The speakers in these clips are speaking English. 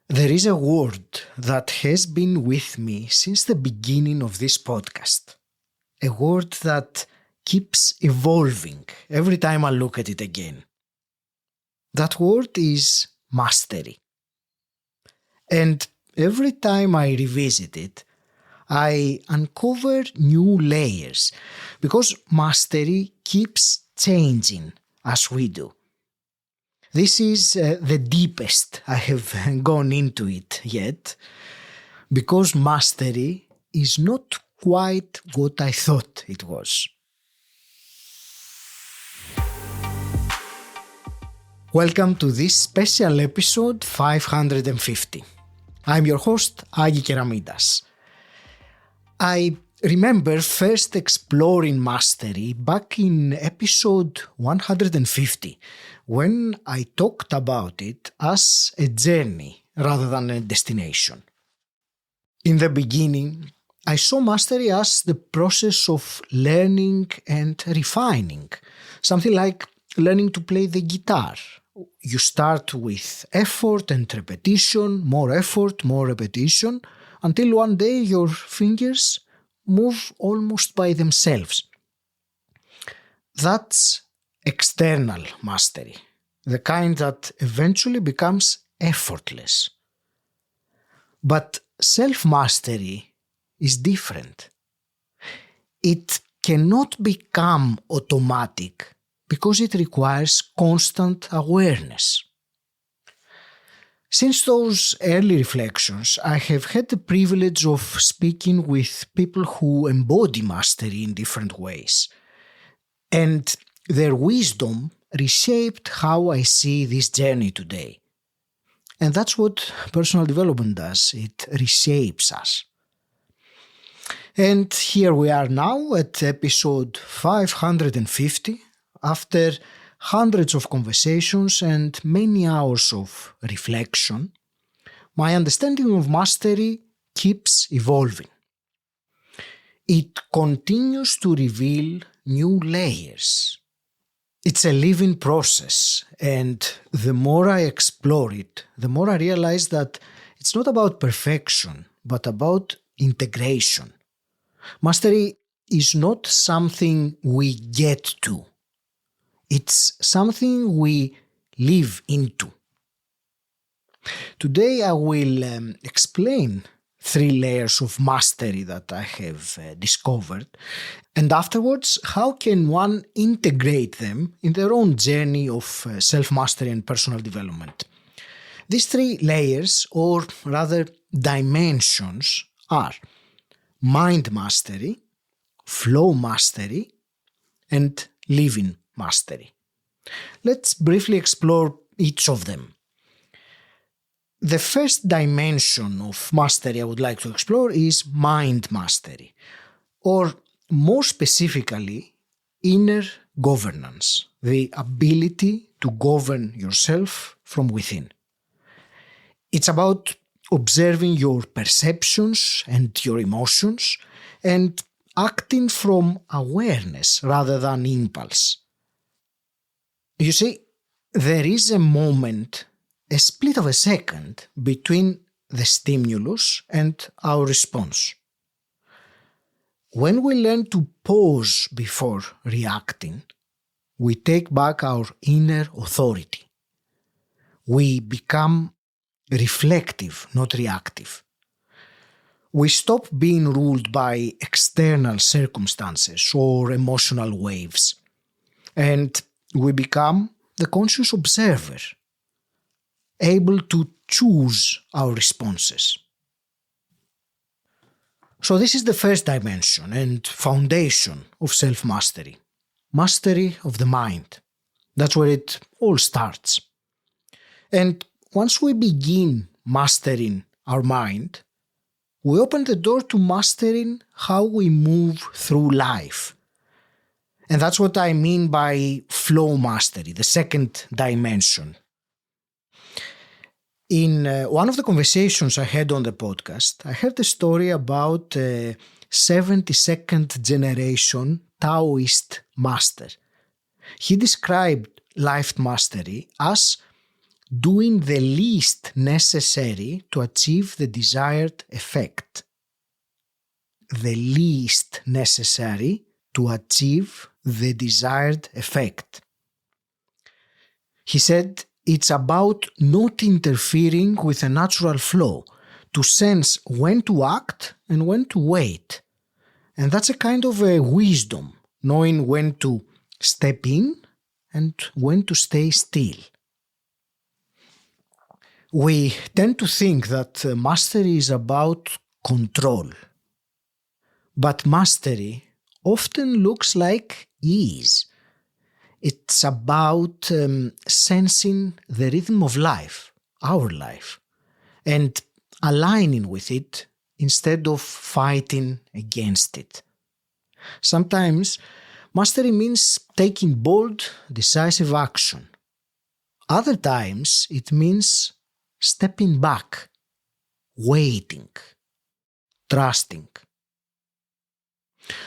There is a word that has been with me since the beginning of this podcast. A word that keeps evolving every time I look at it again. That word is mastery. And every time I revisit it, I uncover new layers because mastery keeps changing as we do. This is the deepest I have gone into it yet, because mastery is not quite what I thought it was. Welcome to this special episode 550. I'm your host, Agi Keramidas. I remember first exploring mastery back in episode 150, when I talked about it as a journey rather than a destination. In the beginning, I saw mastery as the process of learning and refining, something like learning to play the guitar. You start with effort and repetition, more effort, more repetition, until one day your fingers move almost by themselves. That's external mastery, the kind that eventually becomes effortless. But self-mastery is different. It cannot become automatic because it requires constant awareness. Since those early reflections, I have had the privilege of speaking with people who embody mastery in different ways. And their wisdom reshaped how I see this journey today. And that's what personal development does. It reshapes us. And here we are now at episode 550, after hundreds of conversations and many hours of reflection. My understanding of mastery keeps evolving. It continues to reveal new layers. It's a living process, and the more I explore it, the more I realize that it's not about perfection, but about integration. Mastery is not something we get to. It's something we live into. Today I will explain 3 layers of mastery that I have discovered, and afterwards how can one integrate them in their own journey of self-mastery and personal development. These 3 layers, or rather dimensions, are mind mastery, flow mastery, and living mastery. Let's briefly explore each of them. The first dimension of mastery I would like to explore is mind mastery, or more specifically, inner governance, the ability to govern yourself from within. It's about observing your perceptions and your emotions and acting from awareness rather than impulse. You see, there is a moment, a split of a second, between the stimulus and our response. When we learn to pause before reacting, we take back our inner authority. We become reflective, not reactive. We stop being ruled by external circumstances or emotional waves, and we become the conscious observer, able to choose our responses. So this is the first dimension and foundation of self-mastery. Mastery of the mind. That's where it all starts. And once we begin mastering our mind, we open the door to mastering how we move through life. And that's what I mean by flow mastery, the second dimension. In one of the conversations I had on the podcast, I heard a story about a 72nd generation Taoist master. He described life mastery as doing the least necessary to achieve the desired effect. The least necessary to achieve the desired effect. He said it's about not interfering with a natural flow, to sense when to act and when to wait. And that's a kind of a wisdom, knowing when to step in and when to stay still. We tend to think that mastery is about control. But mastery often looks like ease. It's about sensing the rhythm of life, our life, and aligning with it instead of fighting against it. Sometimes mastery means taking bold, decisive action. Other times it means stepping back, waiting, trusting.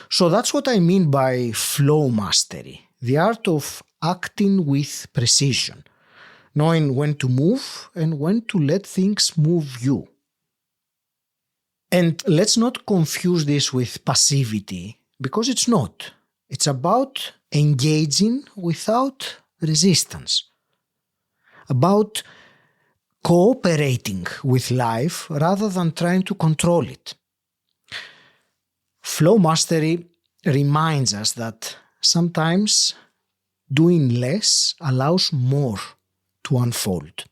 So that's what I mean by flow mastery, the art of acting with precision, knowing when to move and when to let things move you. And let's not confuse this with passivity, because it's not. It's about engaging without resistance, about cooperating with life rather than trying to control it. Flow mastery reminds us that sometimes doing less allows more to unfold.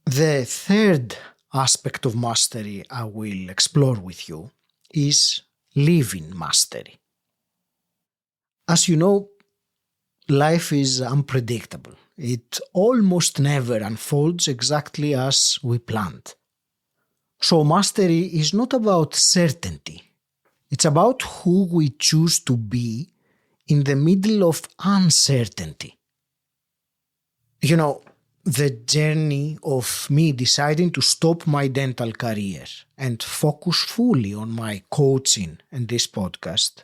The third aspect of mastery I will explore with you is living mastery. As you know, life is unpredictable. It almost never unfolds exactly as we planned. So mastery is not about certainty. It's about who we choose to be in the middle of uncertainty. You know, the journey of me deciding to stop my dental career and focus fully on my coaching and this podcast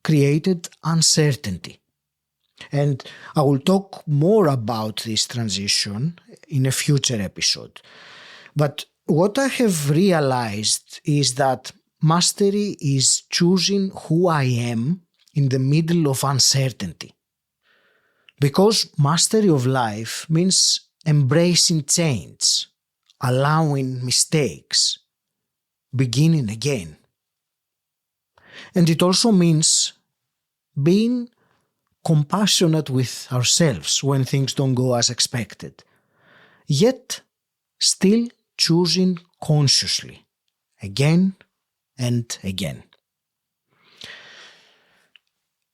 created uncertainty. And I will talk more about this transition in a future episode. But what I have realized is that mastery is choosing who I am in the middle of uncertainty. Because mastery of life means embracing change, allowing mistakes, beginning again. And it also means being compassionate with ourselves when things don't go as expected, yet still choosing consciously, again and again.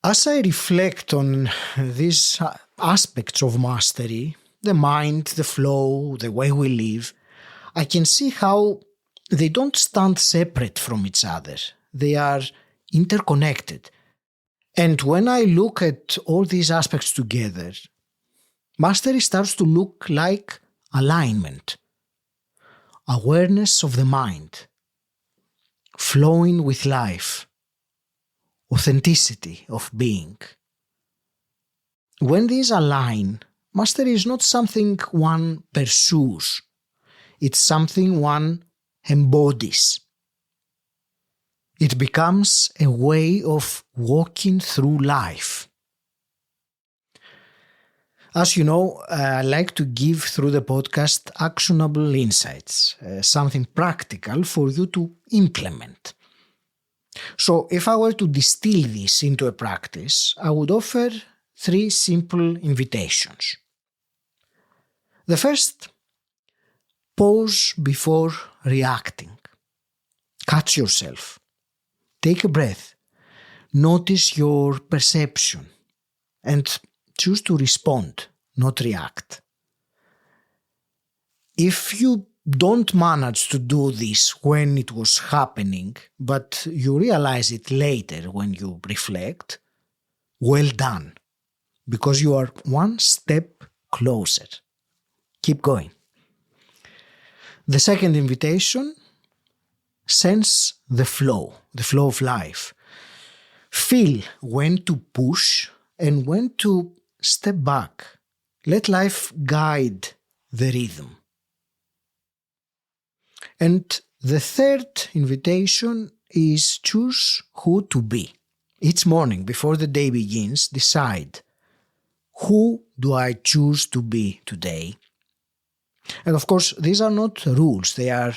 As I reflect on these aspects of mastery, the mind, the flow, the way we live, I can see how they don't stand separate from each other. They are interconnected. And when I look at all these aspects together, mastery starts to look like alignment, awareness of the mind, flowing with life, authenticity of being. When these align, mastery is not something one pursues. It's something one embodies. It becomes a way of walking through life. As you know, I like to give through the podcast actionable insights, something practical for you to implement. So if I were to distill this into a practice, I would offer 3 simple invitations. The first, pause before reacting. Catch yourself. Take a breath. Notice your perception and choose to respond, not react. If you don't manage to do this when it was happening, but you realize it later when you reflect, well done, because you are one step closer. Keep going. The second invitation, sense the flow of life. Feel when to push and when to step back, Let life guide the rhythm. And the third invitation is choose who to be. Each morning before the day begins, decide, who do I choose to be today? And of course, these are not rules, they are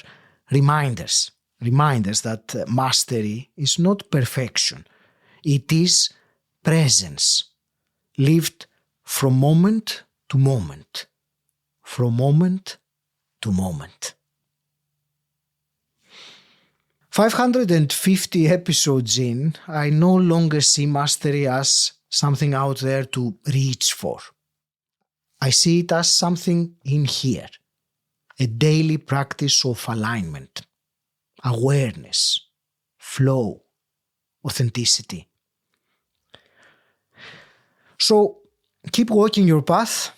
reminders. Reminders that mastery is not perfection. It is presence, lived from moment to moment. From moment to moment. 550 episodes in, I no longer see mastery as something out there to reach for. I see it as something in here, a daily practice of alignment, awareness, flow, authenticity. So keep walking your path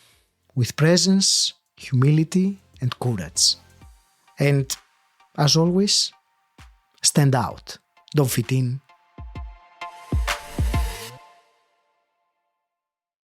with presence, humility, and courage. And as always, stand out. Don't fit in.